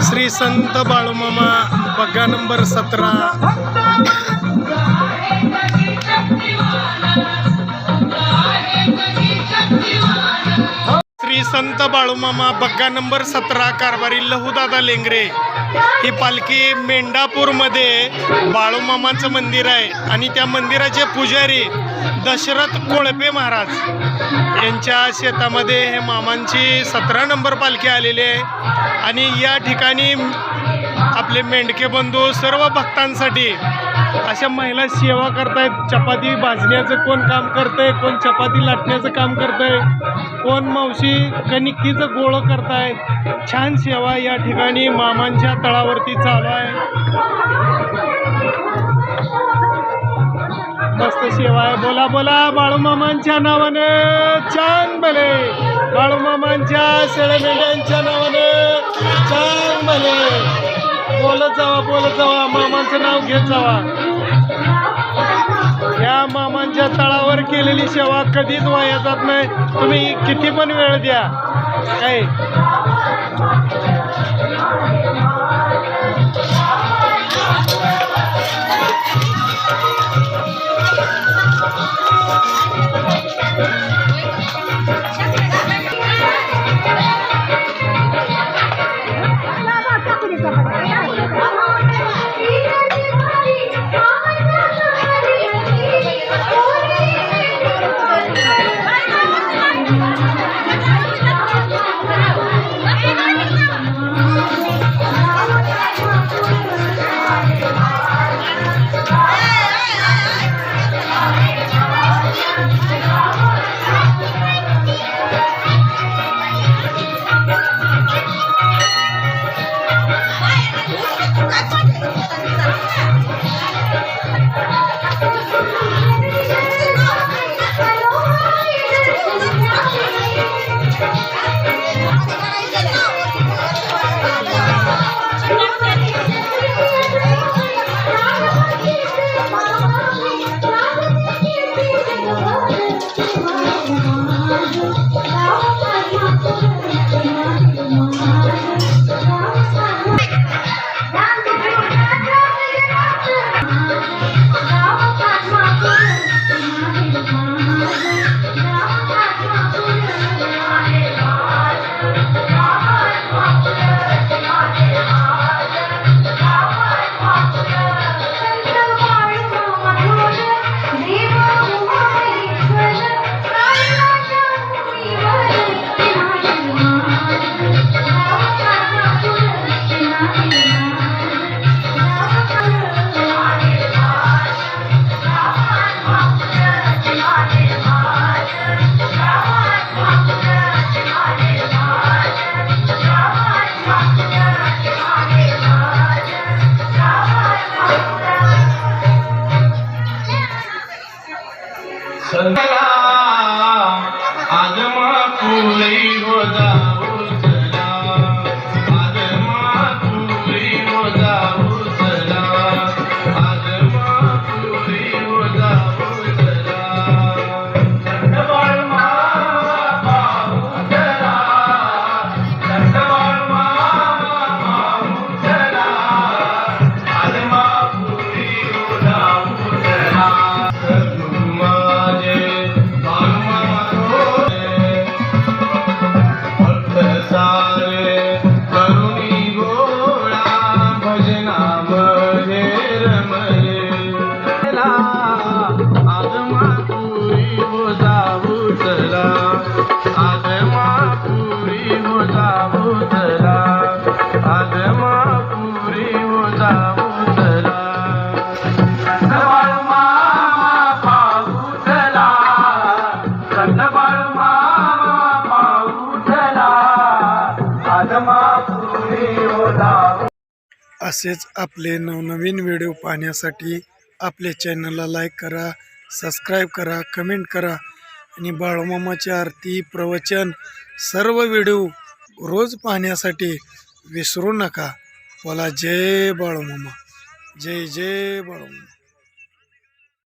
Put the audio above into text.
श्री संत Balumama Bagga number 17. Shri संत Balumama Bagga number 17 कारभारी लहूदादा Lengare ही पालखी मेंढापूरमध्ये बाळूमामाचं मंदिर आहे आणि त्या मंदिराचे पुजारी दशरथ कोळपे महाराज यांच्या शेतामध्ये हे मामांची 17 नंबर पालखी आलेली आहे आणि या ठिकाणी आपले मेंढके बंधू सर्व भक्तांसाठी अशा महिला सेवा करतायत. चपाती भाजण्याचं कोण काम करतंय, कोण चपाती लाटण्याचं काम करतंय, कोण मावशी कणिकीचं गोळं करताय. छान सेवा या ठिकाणी मामांच्या तळावरती चालू आहे. मस्त सेवा आहे. बोला बोला बाळूमामांच्या नावाने छान भले, बाळूमामांच्या शेळमेंढ्यांच्या नावाने छान भले. बोलत जावा मामांचं नाव घेत जावा. या मामांच्या तळावर केलेली सेवा कधीच वाया जात नाही. तुम्ही किती पण वेळ द्या काय. आजमा फुले हो जाऊ चला, आजमा फुले हो जाऊ चला, आजमा फुले हो जाऊ चला. दंडबाळ मामा चला, दंडबाळ मामा चला, आजमा फुले हो जाऊ चला. माझे असेच आपले नवनवीन व्हिडिओ पाहण्यासाठी आपल्या चॅनलला लाईक करा, सबस्क्राईब करा, कमेंट करा आणि बाळूमामाची आरती प्रवचन सर्व व्हिडिओ रोज पाहण्यासाठी विसरू नका. बोला जय बाळूमामा, जय जय बाळूमामा.